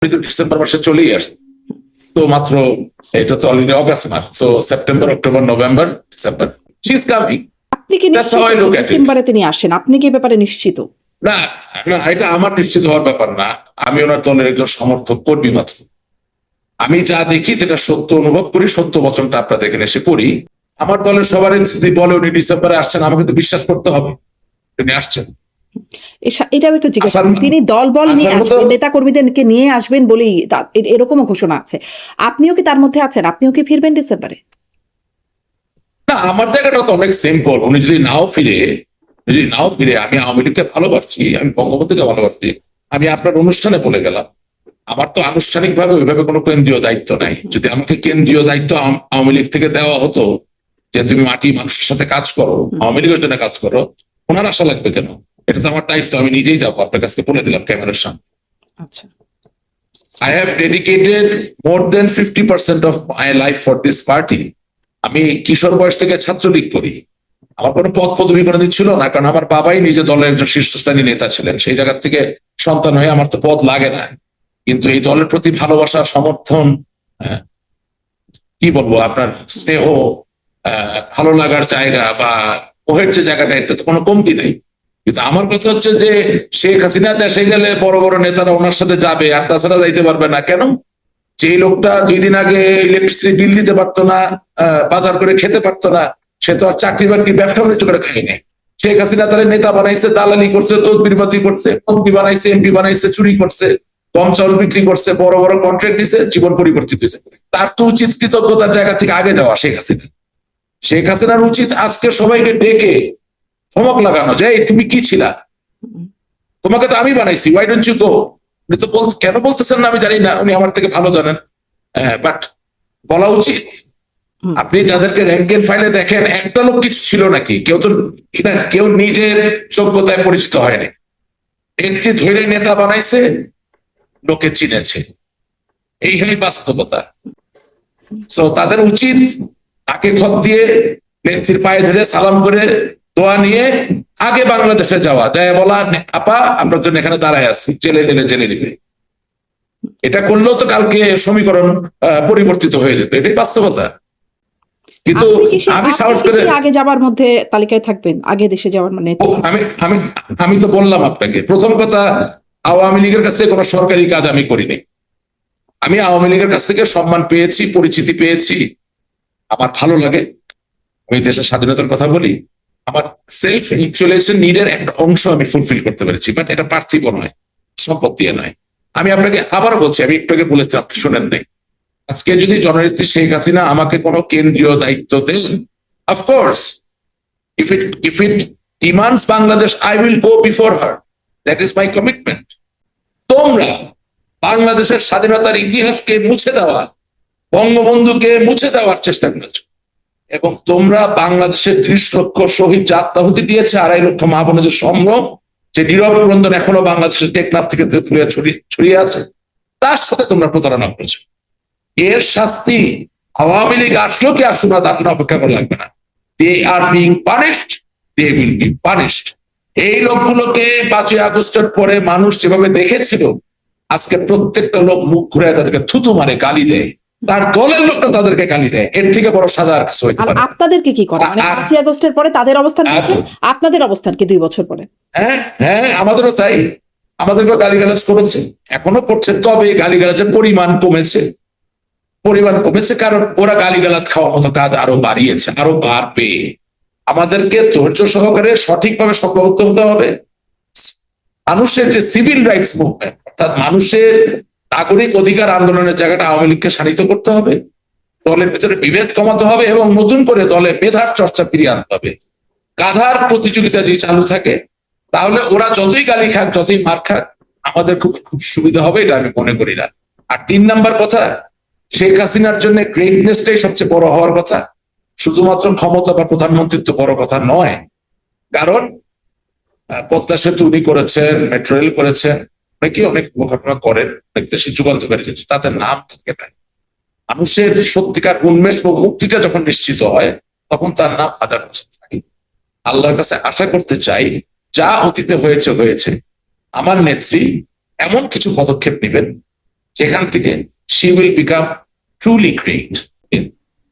December মাসে চলেই আসে, তো মাত্র এটা তো অলরেডি অগাস্ট মাস, তো September, October, November, December, she is coming. আপনি কি নিশ্চিত ডিসেম্বরে তিনি আসেন? আপনি কি ব্যাপারে নিশ্চিত? না না, এটা আমার নিশ্চিত হওয়ার ব্যাপার না। আমি ওনার দলের একজন সমর্থক কর্মী মাত্র। আমি যা দেখি যেটা সত্য অনুভব করি, সত্য বচনটা আপনাদের এখানে এসে করি। আমার দলের সবার যদি বলে উনি ডিসেম্বরে আসছেন, আমাকে তো বিশ্বাস করতে হবে তিনি আসছেন। এটাও একটু জিজ্ঞাসা করুন, তিনি দল বল নিয়ে আসবেন, নেতা কর্মীদেরকে নিয়ে আসবেন বলেই এরকমও ঘোষণা আছে। আপনিও কি তার মধ্যে আছেন? আপনিও কি ফিরবেন ডিসেম্বরে? না, আমার জায়গাটা তো অনেক সিম্পল। উনি যদি নাও ফিরে, আমি আওয়ামী লীগকে ভালোবাসি, আমি বঙ্গবন্ধুকে ভালোবাসি, আমি আপনার অনুষ্ঠানে বলে গেলাম। আমার তো আনুষ্ঠানিক ভাবে ওইভাবে কোনো কেন্দ্রীয় দায়িত্ব নাই। যদি আমাকে কেন্দ্রীয় দায়িত্ব আওয়ামী লীগ থেকে দেওয়া হতো, যে তুমি মাটি মানুষের সাথে কাজ করো, আওয়ামী লীগের জন্য কাজ করো, ওনার আশা লাগবে কেন? এটা তো আমার দায়িত্ব, আমি নিজেই যাবো, আপনার কাছে বলে দিলাম ক্যামেরার সামনে। আচ্ছা, I have dedicated more than 50% of my life for this party. আমি কিশোর বয়স থেকে ছাত্রলীগ করি। আমার কোনো পদ পদবি কোনোদিন ছিল না, কারণ আমার বাবাই নিজে দলের একজন শীর্ষস্থানীয় নেতা ছিলেন। সেই জায়গা থেকে সন্তান হয়ে আমার তো পদ লাগে না, কিন্তু এই দলের প্রতি ভালোবাসা, সমর্থন, কি বলবো, আপনার স্নেহ, ভালো লাগার জায়গা বা ওহের যে জায়গাটা, এটা তো কোনো কমতি নেই। কিন্তু আমার কথা হচ্ছে যে শেখ হাসিনা দেশে গেলে বড় বড় নেতারা ওনার সাথে যাবে, আর তাছাড়া যাইতে পারবে না কেন? যে লোকটা 2 দিন আগে ইলেকট্রিসিটি বিল দিতে পারতো না, বাজার করে খেতে পারতো না, সে তো আর চাকরি বাকরি ব্যবসা বাণিজ্য করে খায়নি। শেখ হাসিনা তারা নেতা বানাইছে, দালালি করছে, তদবিরবাজি করছে, মন্ত্রী বানাইছে, এমপি বানাইছে, চুরি করছে, কম চাউল বিক্রি করছে, বড় বড় কন্ট্রাক্ট দিছে, জীবন পরিবর্তিত হয়েছে। তার তো উচিত কৃতজ্ঞতার জায়গা থেকে আগে দেওয়া। শেখ হাসিনার উচিত আজকে সবাইকে ডেকে ধমক লাগানো, যে তুমি কি ছিলা, তোমাকে তো আমি বানাইছি, ওয়াই ডোন্ট ইউ গো। উনি তো কেন বলতেছেন না আমি জানি না, উনি আমার থেকে ভালো জানেন, বাট বলা উচিত। আপনি যাদেরকে র্যাঙ্ক এন্ড ফাইলে দেখেন, একটা লোক কিছু ছিল নাকি? কেউ নিজের যোগ্যতায় পরিচিত হয়নি। একটি ধৈর্য নেতা বানাইছে, লোকে চিনেছে, এই হয় বাস্তবতা। তো তাদের উচিত তাকে খত দিয়ে নেত্রীর পায়ে ধরে সালাম করে দোয়া নিয়ে আগে বাংলাদেশে যাওয়া, দেয় বলা, আপা আপনার জন্য এখানে দাঁড়ায় আছি, জেলে নিবে। এটা করলেও তো কালকে সমীকরণ পরিবর্তিত হয়ে যেত, এটাই বাস্তবতা। কিন্তু আমি সাহস করে আগে যাবার মধ্যে তালিকায় থাকবেন, আগে দেশে যাওয়ার মানে আমি তো বললাম আপনাকে, প্রথম কথা, আওয়ামী লীগের কাছে কোনো সরকারি কাজ আমি করিনি। আমি আওয়ামী লীগের কাছ থেকে সম্মান পেয়েছি, পরিচিতি পেয়েছি, আমার ভালো লাগে। আমি দেশের স্বাধীনতার কথা বলি, আমার সেলফ অ্যাকচুয়ালাইজেশন নিডের একটা অংশ আমি ফুলফিল করতে পেরেছি, বাট এটা পার্থিব নয়, সম্পদ দিয়ে নয়। আমি আপনাকে আবারও বলছি, আমি একটু আগে বলেছি, আপনি শোনেন নাই। আজকে যদি জননেত্রী শেখ হাসিনা আমাকে কোনো কেন্দ্রীয় দায়িত্ব দেন, of course, if it demands Bangladesh, I will go before her. That is my commitment. তোমরা বাংলাদেশের স্বাধীনতার ইতিহাসকে মুছে দেওয়া, বঙ্গবন্ধুকে মুছে দেওয়ার চেষ্টা করেছো, এবং তোমরা বাংলাদেশের 30 লক্ষ শহীদ যে আত্মাহুতি দিয়েছে, 2.5 লক্ষ মা বোনের সম্ভ্রম, যে নীরব ক্রন্দন এখনো বাংলাদেশের টেকনাফ থেকে ছড়িয়ে আছে, তার সাথে তোমরা প্রতারণা করেছো। এর শাস্তি আওয়ামী লীগ আসলো কি আসলো না, তার অপেক্ষা করা লাগবে না। They are being punished, they will be punished. এই লোকগুলোকে 5ই আগস্টের পরে মানুষ যেভাবে দেখেছিল, আজকে প্রত্যেকটা লোক মুখ ঘুরে তাদেরকে থুতু মারে, গালি দেয়, তার দলের লোকটা তাদেরকে গালি দেয়, এর থেকে বড় সাজা আর কিছু হইতে পারে। আপনাদেরকে কি করে, মানে 5ই আগস্টের পরে তাদের অবস্থান কি, আপনাদের অবস্থান কি 2 বছর পরে? হ্যাঁ, আমাদেরও তাই। আমাদেরকে গালিগালাজ করেছে, এখনো করছে, তবে গালিগালাজের পরিমাণ কমেছে। কারণ ওরা গালিগালাজ খাওয়ার মতো কাজ আরো বাড়িয়েছে, আরো বাড়বে। আমাদেরকে ধৈর্য সহকারে সঠিকভাবে সংঘবদ্ধ হতে হবে। মানুষের যে সিভিল রাইটস মুভমেন্ট, অর্থাৎ মানুষের নাগরিক অধিকার আন্দোলনের জায়গাটা আওয়ামী লীগকে শানিত করতে হবে, দলের ভিতরে বিভেদ কমাতে হবে, এবং নতুন করে দলে মেধার চর্চা ফিরিয়ে আনতে হবে। গাধার প্রতিযোগিতা যদি চালু থাকে, তাহলে ওরা যতই গালি খাক, যতই মার খাক, আমাদের খুব সুবিধা হবে, এটা আমি মনে করি না। আর 3 নাম্বার কথা, শেখ হাসিনার জন্য গ্রেটনেসটাই সবচেয়ে বড় হওয়ার কথা, শুধুমাত্র ক্ষমতা বা প্রধানমন্ত্রিত্ব বড় কথা নয়। কারণ পদ্মা সেতু উনি করেছেন, মেট্রো রেল করেছেন, অনেক ঘটনা করেন, অনেক দেশে যুগান্তকারী জিনিস, তাতে নাম থাকে না। মানুষের সত্যিকার উন্মেষ ও মুক্তিটা যখন নিশ্চিত হয়, তখন তার নাম হাজার বছর থাকে। আল্লাহর কাছে আশা করতে চাই, যা অতীতে হয়েছে, আমার নেত্রী এমন কিছু পদক্ষেপ নেবেন যেখান থেকে she will become truly great.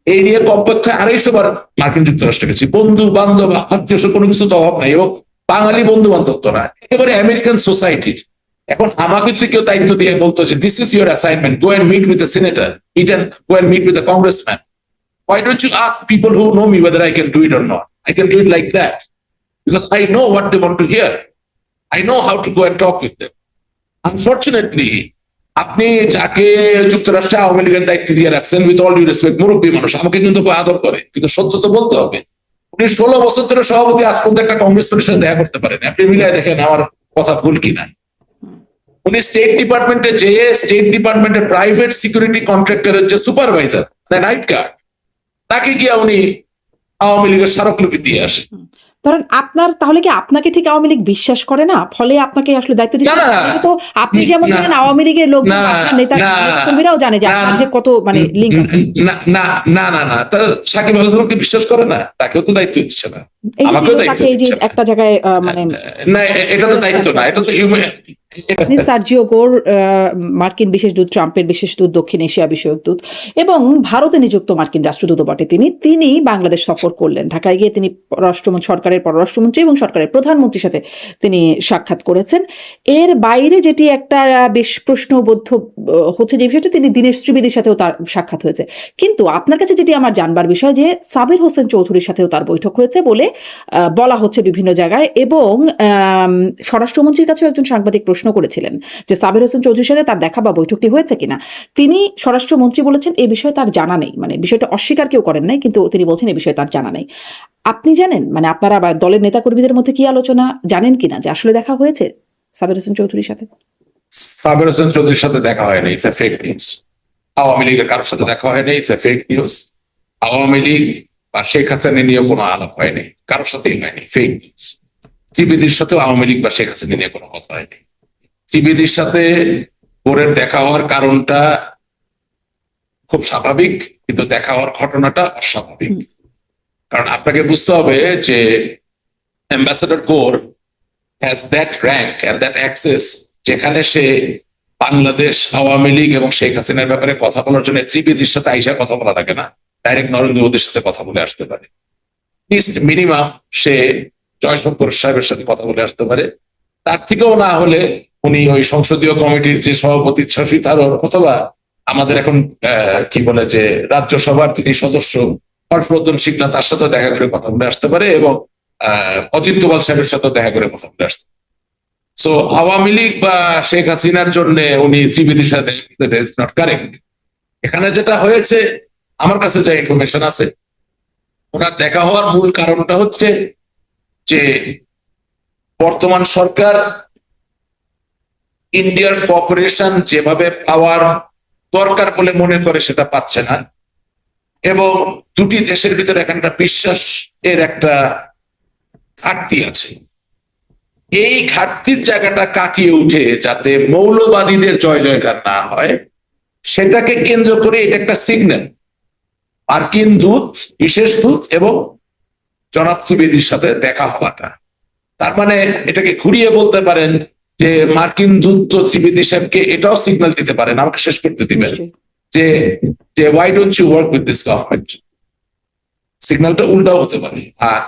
এই নিয়ে কমপক্ষে 250 বার মার্কিন যুক্তরাষ্ট্রে গেছি, বন্ধু বান্ধব আত্মীয় কোনো কিছু তো অভাব নাই, এবং বাঙালি বন্ধু বান্ধব তো না, একেবারে আমেরিকান সোসাইটির। এখন আমাকে যদি কেউ দায়িত্ব দিয়ে বলতো যে this is your assignment, go and meet with the senator, go and meet with the congressman, why don't you ask people who know me whether I can do it or not? I can do it like that because I know what they want to hear. I know how to go and talk with them. Unfortunately, আপনি যাকে যুক্তরাষ্ট্রে আওয়ামী লীগের দায়িত্ব দিয়ে রাখছেন, with all due respect, মুরব্বী মানুষ, আমাকে কিন্তু খুব আদর করে, কিন্তু সত্য তো বলতে হবে। উনি 16 বছর ধরে সভাপতি, আজ পর্যন্ত একটা কংগ্রেসম্যানের সাথে দেখা করতে পারেন। আপনি মিলিয়ে দেখেন আমার কথা ভুল কিনা। উনি স্টেট ডিপার্টমেন্টে যেয়ে স্টেট ডিপার্টমেন্টের প্রাইভেট সিকিউরিটি কন্ট্রাক্টরের যে সুপারভাইজার, নাইট গার্ড, তাকে গিয়া উনি আওয়ামী লীগের স্মারকলিপি দিয়ে আসে। ধরেন আপনার তাহলে কি আপনাকে ঠিক আওয়ামী লীগ বিশ্বাস করে না, ফলে আপনাকে আসলে দায়িত্ব দিচ্ছে? না, না, তো আপনি যেমন না, জানেন, আওয়ামী লীগের লোক, না, আপনার নেতা না, কর্মীরাও জানে যে আপনার যে কত মানে লিঙ্ক আছে। না না না না না, তা সাকিব আল হাসানকে বিশ্বাস করে না? তাকেও তো দায়িত্ব দিচ্ছে না, এই যে আমাকেও দায়িত্ব তাকে এই যে দিচ্ছে না। একটা জায়গায় মানে না, এটা তো দায়িত্ব না, এটা তো হিউম্যান। আপনি সার্জিও গোর, মার্কিন বিশেষ দূত, ট্রাম্পের বিশেষ দূত, দক্ষিণ এশিয়া বিষয়ক দূত এবং ভারতে নিযুক্ত মার্কিন রাষ্ট্রদূত বটে তিনি বাংলাদেশ সফর করলেন। ঢাকায় গিয়ে তিনি সরকারের পররাষ্ট্রমন্ত্রী এবং সরকারের প্রধানমন্ত্রীর সাথে তিনি সাক্ষাৎ করেছেন। এর বাইরে যেটি একটা বেশ প্রশ্নবোধ হচ্ছে যে বিষয়টা, তিনি দীনেশ ত্রিবেদীর সাথেও তার সাক্ষাৎ হয়েছে। কিন্তু আপনার কাছে যেটি আমার জানবার বিষয় যে সাবির হোসেন চৌধুরীর সাথেও তার বৈঠক হয়েছে বলে বলা হচ্ছে বিভিন্ন জায়গায়, এবং স্বরাষ্ট্রমন্ত্রীর কাছেও একজন সাংবাদিক প্রশ্ন করেছিলেন যে সাবির হোসেন চৌধুরীর সাথে তার দেখা বা বৈঠকটি হয়েছে কিনা। তিনি স্বরাষ্ট্রমন্ত্রী বলেছেন এই বিষয়ে তার জানা নেই, মানে বিষয়টা অস্বীকার কেউ করেন নাই, কিন্তু তিনি বলছেন এই বিষয়ে তার জানা নেই। আপনি জানেন, মানে আপনারা বা দলের নেতাকর্মীদের মধ্যে কি আলোচনা জানেন কিনা যে আসলে দেখা হয়েছে সাবির হোসেন চৌধুরীর সাথে? সাবির হোসেন চৌধুরীর সাথে দেখা হয়নি, it's a fake news. Awami লীগের কারোর সাথে দেখা হয়নি, it's a fake news. Awami League বা শেখ হাসিনা নিয়ে কোনো আলাপ হয়নি, কারোর সাথেই হয়নি, ফেক নিউজ। ত্রিবেদীর সাথেও আওয়ামী লীগ বা শেখ হাসিনা নিয়ে কোনো কথা হয়নি। ত্রিবেদীর সাথে বোরের দেখা হওয়ার কারণটা খুব স্বাভাবিক, কিন্তু দেখা হওয়ার ঘটনাটা অস্বাভাবিক। কারণ আপনাকে বুঝতে হবে যে অ্যাম্বাসেডর গোর has that rank and that access, যেখানে সে বাংলাদেশ আওয়ামী লীগ এবং শেখ হাসিনার ব্যাপারে কথা বলার জন্য ত্রিবেদীর সাথে আইসা কথা বলা লাগে না, ডাইরেক্ট নরেন্দ্র মোদীর সাথে কথা বলে আসতে পারে। মিনিমাম সে জয়শঙ্কর সাহেবের সাথে কথা বলে আসতে পারে। তার থেকেও না হলে উনি ওই সংসদীয় কমিটির যে সভাপতি শশী থারুর, অথবা আমাদের এখন কি বলে যে রাজ্যসভার তিনি সদস্য হর্ষবর্ধন সিংলা, তার সাথে দেখা করে কথা বলে আসতে পারে, এবং অজিত দোভাল সাহেবের সাথে দেখা করে কথা বলে আসতে পারে। সো আওয়ামী লীগ বা শেখ হাসিনার জন্য উনি ত্রিবেদীর সাথে নট কারেক্ট। এখানে যেটা হয়েছে, আমার কাছে যা ইনফরমেশন আছে, ওনার দেখা হওয়ার মূল কারণটা হচ্ছে যে বর্তমান সরকার ইন্ডিয়ার কোঅপারেশন যেভাবে পাওয়ার দরকার বলে মনে করে সেটা পাচ্ছে না, এবং দুটি দেশের ভিতরে এখানে একটা বিশ্বাস এর একটা ঘাটতি আছে। এই ঘাটতির জায়গাটা কাটিয়ে উঠে যাতে মৌলবাদীদের জয় জয়কার না হয়, সেটাকে কেন্দ্র করে এটা একটা সিগন্যাল। মার্কিন দূত, বিশেষ দূত এবং জনাব ত্রিবেদীর সাথে দেখা হওয়াটা, তার মানে এটাকে ঘুরিয়ে বলতে পারেন যে মার্কিন দূত তো ত্রিবেদী সাহেবকে এটাও সিগন্যাল দিতে পারেন, আমাকে শেষ করতে দিবেন, যে why don't you work with this government. সিগন্যালটা উল্টাও হতে পারে। আর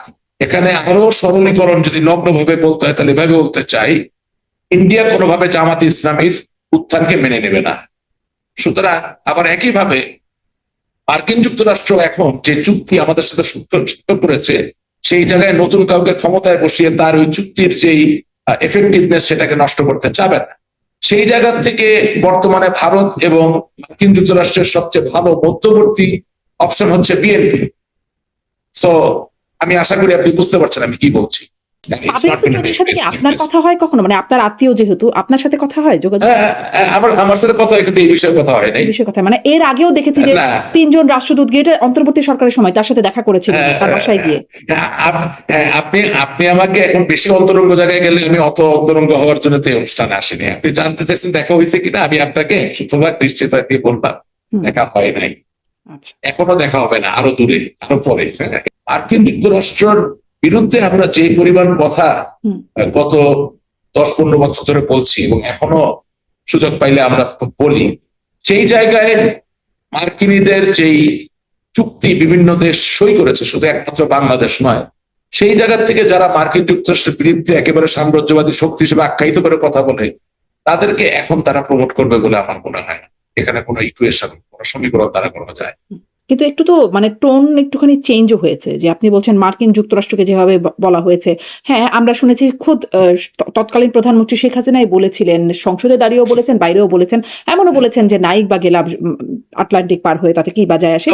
এখানে আরো সরলীকরণ যদি নগ্নভাবে বলতে হয়, তাহলে এভাবে বলতে চাই, ইন্ডিয়া কোনোভাবে জামাত ইসলামীর উত্থানকে মেনে নেবে না। সুতরাং আবার একইভাবে মার্কিন যুক্তরাষ্ট্র এখন যে চুক্তি আমাদের সাথে যুক্ত করেছে, সেই জায়গায় নতুন কাউকে ক্ষমতায় বসিয়ে তার ওই চুক্তির যেই এফেক্টিভনেস সেটাকে নষ্ট করতে চাবে না। সেই জায়গা থেকে বর্তমানে ভারত এবং মার্কিন যুক্তরাষ্ট্রের সবচেয়ে ভালো মধ্যবর্তী অপশন হচ্ছে বিএনপি। সো আমি আশা করি আপনি বুঝতে পারছেন আমি কি বলছি। সাথে কি আপনার কথা হয় কখনো, মানে আপনার আত্মীয় যেহেতু, আপনার সাথে কথা হয়, যোগাযোগ? আমার সাথে কথা হয়, কিন্তু এই বিষয়ে কথা হয় নাই। বিষয় কথা মানে এর আগেও দেখেছি যে 3 জন রাষ্ট্রদূত গিয়ে অন্তর্বর্তী সরকারের সময় তার সাথে দেখা করেছিল তার বাসায় গিয়ে। আপনি আমাকে এখন বেশি অন্তরঙ্গ জায়গায় গেলে, আমি অত অন্তরঙ্গ হওয়ার জন্য তো এই অনুষ্ঠানে আসিনি। আপনি জানতে চাইছেন দেখা হয়েছে কিনা, আমি আপনাকে শতভাগ নিশ্চিত দিয়ে বললাম দেখা হয় নাই, এখনো দেখা হবে না, আরো দূরে, আরো পরে। মার্কিন যুক্তরাষ্ট্রের বিরুদ্ধে আমরা যে পরিমাণ কথা গত 10-15 বছর ধরে বলছি, এবং এখনো সুযোগ পাইলে আমরা বলি। সেই জায়গায় মার্কিনীদের যেই চুক্তি বিভিন্ন দেশ সই করেছে, শুধু একমাত্র বাংলাদেশ নয়, সেই জায়গা থেকে যারা মার্কিন যুক্তরাষ্ট্রের বিরুদ্ধে একেবারে সাম্রাজ্যবাদী শক্তি হিসেবে আখ্যায়িত করে কথা বলে, তাদেরকে এখন তারা প্রমোট করবে বলে আমার মনে হয় না। এখানে কোনো ইকুয়েশন, কোনো সমীকরণ তারা করা যায়। কিন্তু একটু তো মানে টোন একটুখানি চেঞ্জও হয়েছে, যে আপনি বলছেন মার্কিন যুক্তরাষ্ট্রকে যেভাবে বলা হয়েছে। হ্যাঁ, আমরা শুনেছি খোদ তৎকালীন প্রধানমন্ত্রী শেখ হাসিনাই বলেছিলেন, সংসদে দাঁড়িয়েও বলেছেন, বাইরেও বলেছেন, এমনও বলেছেন যে নাইক বা গেলাম আটলান্টিক পার হয়ে তাতে কি বা যায় আসে।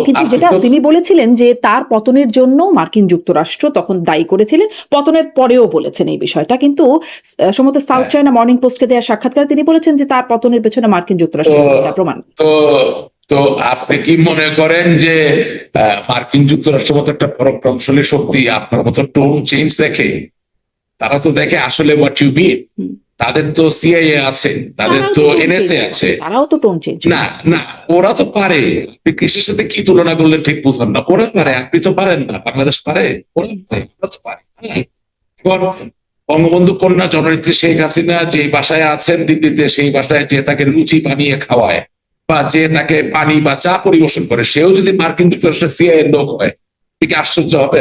কিন্তু যেটা তিনি বলেছিলেন যে তার পতনের জন্য মার্কিন যুক্তরাষ্ট্র তখন দায়ী করেছিলেন, পতনের পরেও বলেছেন এই বিষয়টা। কিন্তু সম্ভবত সাউথ চায়না মর্নিং পোস্টকে দেওয়া সাক্ষাৎকারে তিনি বলেছেন যে তার পতনের পেছনে মার্কিন যুক্তরাষ্ট্র প্রমাণ। তো আপনি কি মনে করেন যে মার্কিন যুক্তরাষ্ট্রের মতো একটা পরাক্রমশালী শক্তি আপনার মতো টোন চেঞ্জ দেখে? তারা তো দেখে আসলে হোয়াট ইউ মিন। তাদের তো সিআইএ আছে, তাদের তো এনএসএ আছে, তারাও তো টোন চেঞ্জ। না না, ওরা তো পারে। আপনি কৃষির সাথে কি তুলনা করলেন ঠিক বুঝলাম না। ওরা পারে, আপনি তো পারেন না। বাংলাদেশ পারে, ওরা পারে, ওরা তো পারে। এবার বঙ্গবন্ধু কন্যা জননেত্রী শেখ হাসিনা যে বাসায় আছেন দিল্লিতে, সেই বাসায় যে তাকে লুচি বানিয়ে খাওয়ায় বা যে তাকে পানি বা চা পরিবেশন করে, সেও যদি মার্কিন যুক্তরাষ্ট্রের সিআইএ লোক হয়, কি আশ্চর্য হবে?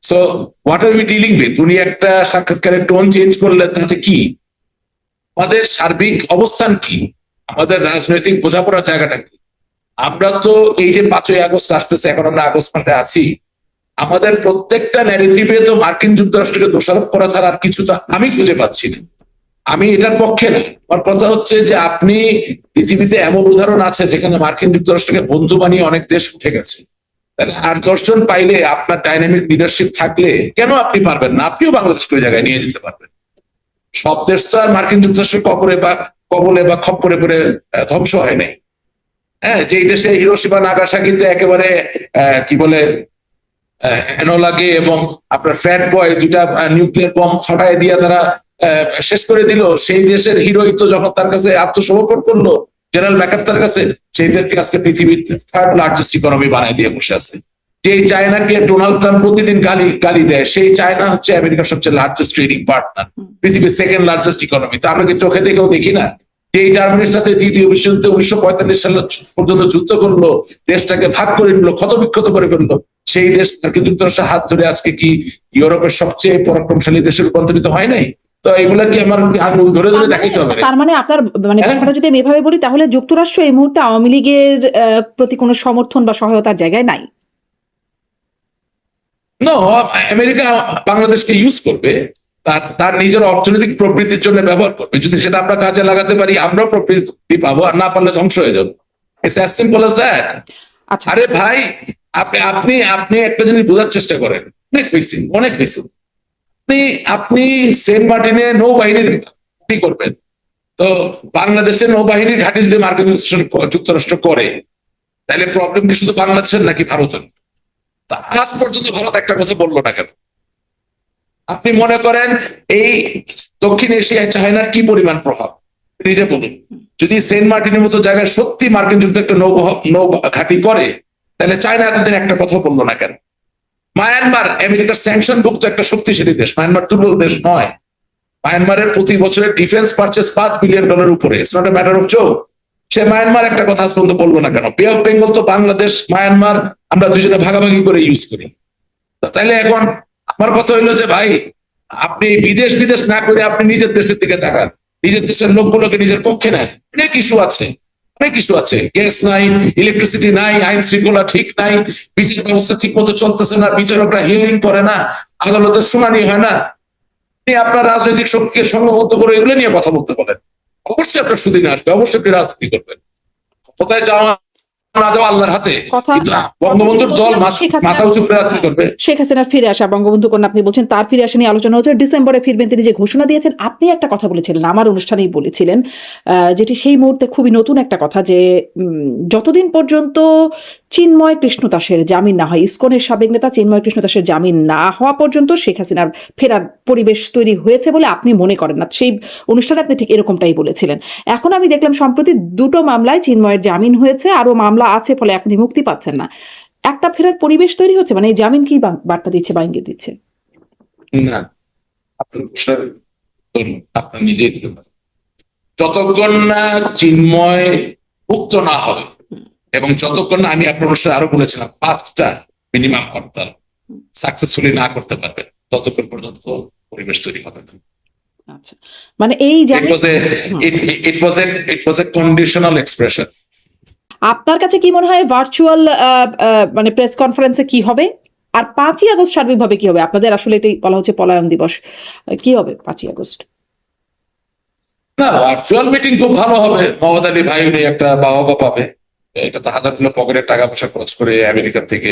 So what are we dealing with? উনি একটা সাক্ষাৎকারে টোন চেঞ্জ করলেন, তাতে কি? আমাদের সার্বিক অবস্থান কি? আমাদের রাজনৈতিক বোঝাপড়ার জায়গাটা কি? আমরা তো এই যে 5ই আগস্ট আসতেছে, এখন আমরা আগস্ট মাসে আছি, আমাদের প্রত্যেকটা ন্যারেটিভে তো মার্কিন যুক্তরাষ্ট্রকে দোষারোপ করা ছাড়া আর কিছু তো আমি খুঁজে পাচ্ছি না। আমি এটার পক্ষে না। আমার কথা হচ্ছে যে আপনি পৃথিবীতে এমন উদাহরণ আছে যেখানে মার্কিন যুক্তরাষ্ট্রকে বন্ধু বানিয়ে অনেক দেশ উঠে গেছে। তাহলে 8-10 জন পাইলে, আপনার ডাইনামিক লিডারশিপ থাকলে কেন আপনি পারবেন না? আপনিও বাংলাদেশকে ওই জায়গায় নিয়ে যেতে পারবেন। সব দেশ তো আর মার্কিন যুক্তরাষ্ট্রের কবলে বা খপ্পরে পড়ে ধ্বংস হয় নাই। হ্যাঁ, যেই দেশে হিরোশিমা নাগাসাকিতে একেবারে কি বলে এনোলাগে এবং আপনার ফ্যাট বয় দুইটা নিউক্লিয়ার বম ফাটায় দিয়ে তারা শেষ করে দিল, সেই দেশের হিরোই তো যখন তার কাছে আত্মসমর্পণ করলো জেনারেল ম্যাকার্থার কাছে, সেই দেশকে আজকে পৃথিবীর 3rd লার্জেস্ট ইকোনমি বানায় দিয়ে বসে আছে। যে চায়নাকে ডোনাল্ড ট্রাম্প প্রতিদিন গালি দেয়, সেই চায়না হচ্ছে আমেরিকার সবচেয়ে লার্জেস্ট ট্রেডিং পার্টনার, পৃথিবীর 2nd লার্জেস্ট ইকোনমি। তা আমরা কি চোখে দেখেও দেখি না? এই জার্মানির সাথে দ্বিতীয় বিশ্বযুদ্ধে 1945 সাল পর্যন্ত যুদ্ধ করলো, দেশটাকে ভাগ করে নিল, ক্ষতবিক্ষত করে ফেললো। সেই দেশ মার্কিন যুক্তরাষ্ট্রের হাত ধরে আজকে কি ইউরোপের সবচেয়ে পরাক্রমশালী দেশে রূপান্তরিত হয় নাই? তো এগুলা কি আমার আঙুল ধরে ধরে দেখাইতে হবে? তার মানে আপনার মানে ব্যাপারটা যদি আমি এভাবে বলি, তাহলে যুক্তরাষ্ট্র এই মুহূর্তে আওয়ামী লীগের প্রতি কোনো সমর্থন বা সহায়তার জায়গায় নাই। নো, আমেরিকা বাংলাদেশকে ইউজ করবে, তার নিজের অর্থনৈতিক প্রবৃত্তির জন্য ব্যবহার করবে। যদি সেটা আমরা কাজে লাগাতে পারি, আমরাও প্রবৃত্তি পাবো, আর না পারলে ধ্বংস হয়ে যাবো। It's as simple as that. আরে ভাই, আপনি আপনি একটা জিনিস বোঝার চেষ্টা করেন। অনেক বেশি আপনি সেন্ট মার্টিনে নৌবাহিনীর ঘাঁটি করবেন, তো বাংলাদেশের নৌবাহিনীর ঘাঁটি যদি মার্কিন যুক্তরাষ্ট্র করে, তাহলে প্রবলেম কি শুধু বাংলাদেশের নাকি ভারতের? আজ পর্যন্ত ভারত একটা কথা বললো না কেন? আপনি মনে করেন এই দক্ষিণ এশিয়ায় চায়নার কি পরিমাণ প্রভাব নিজে বলুন। যদি সেন্ট মার্টিনের মতো জায়গায় সত্যি মার্কিন যুক্ত একটা নৌ ঘাঁটি করে, তাহলে চায়না এতদিন একটা কথা বললো না কেন? মায়ানমার আমেরিকার স্যাংশন ভুক্ত একটা শক্তিশালী দেশ, মায়ানমার দুর্বল দেশ নয়। মায়ানমারের প্রতি বছরের ডিফেন্স পারচেস $5 বিলিয়ন উপরে। It's not a matter of joke. Say Myanmar একটা কথা আজ পর্যন্ত বললো না কেন? বে অফ বেঙ্গল তো বাংলাদেশ মায়ানমার আমরা দুজনে ভাগাভাগি করে ইউজ করি। তাইলে এখন আমার কথা হইলো যে ভাই, আপনি বিদেশ না করে আপনি নিজের দেশের দিকে তাকান, নিজের দেশের লোকগুলোকে নিজের পক্ষে নেন। অনেক ইস্যু আছে, অনেক ইস্যু আছে। গ্যাস নাই, ইলেকট্রিসিটি নাই, আইন শৃঙ্খলা ঠিক নাই, বিচার ব্যবস্থা ঠিক মতো চলতেছে না, বিচারকরা হিয়ারিং করে না, আদালতের শুনানি হয় না। আপনি আপনার রাজনৈতিক শক্তিকে সংঘবদ্ধ করে এগুলো নিয়ে কথা বলতে পারেন। অবশ্যই আপনার সুদিন আসবে, অবশ্যই আপনি রাজনীতি করবেন। কোথায় যাওয়া না যাওয়া আল্লাহর হাতে, কিন্তু বঙ্গবন্ধুর দল মাথা উঁচু করে রাজনীতি করবে। শেখ হাসিনার ফিরে আসা, বঙ্গবন্ধু কন্যা আপনি বলছেন তার ফিরে আসা নিয়ে আলোচনা হচ্ছে, ডিসেম্বরে ফিরবেন তিনি যে ঘোষণা দিয়েছেন। আপনি একটা কথা বলেছিলেন, আমার অনুষ্ঠানেই বলেছিলেন, যেটি সেই মুহূর্তে খুবই নতুন একটা কথা, যে যতদিন পর্যন্ত চিন্ময় কৃষ্ণদাসের জামিন না হয়, ইসকনের সাবেক নেতা চিন্ময় কৃষ্ণদাসের জামিন না হওয়া পর্যন্ত শেখ হাসিনার ফেরার পরিবেশ তৈরি হয়েছে বলে আপনি মনে করেন না। সেই অনুষ্ঠানে আপনি ঠিক এরকমটাই বলেছিলেন। এখন আমি দেখলাম সম্প্রতি 2টো মামলায় চিন্ময়ের জামিন হয়েছে, আরো মামলা আছে, ফলে আপনি মুক্তি পাচ্ছেন না। একটা ফেরার পরিবেশ তৈরি হচ্ছে, মানে এই জামিন কি বার্তা দিচ্ছে বা ইঙ্গিত দিচ্ছে? না, আপনার নিজেই দিতে পারেন। যতক্ষণ না চিন্ময় মুক্ত না হবে এবং যতক্ষণ না, আমি আপনার অনুষ্ঠানে আরো বলেছিলাম 5টা মিনিমাম হরতাল সাকসেসফুলি না করতে পারবে, ততক্ষণ পর্যন্ত পরিবেশ তৈরি হবে না। আচ্ছা, মানে এই It was a it was a conditional expression. আপনার কাছে কি মনে হয় ভার্চুয়াল মানে প্রেস কনফারেন্সে কি হবে, আর 5ই আগস্ট সার্বিকভাবে কি হবে? আপনাদের আসলে এটাই বলা হচ্ছে পলায়ন দিবস, কি হবে 5ই আগস্ট? না, ভার্চুয়াল মিটিং খুব ভালো হবে। মোহাম্মদ আলী ভাই উনি একটা বাহবা পাবে। এটা তো হাজার গুলো পকেটের টাকা পয়সা খরচ করে আমেরিকা থেকে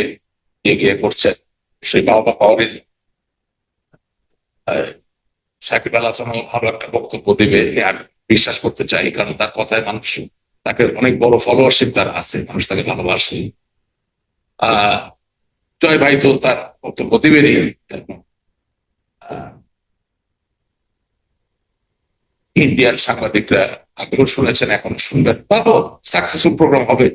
এগিয়ে করছে, সেই বাহবা পাওয়ারই। সাকিব আল হাসানও ভালো একটা বক্তব্য দিবে আমি বিশ্বাস করতে চাই, কারণ তার কথায় মানুষ, তাকে অনেক বড় ফলোয়ারশিপ তার আছে, মানুষ তাকে ভালোবাসে। জয় ভাই তো তার বক্তব্য দিবেনই। ইন্ডিয়ান সাংবাদিকরা আগেও শুনেছেন, এখনো শুনবেন, ভালো সাকসেসফুল প্রোগ্রাম হবে।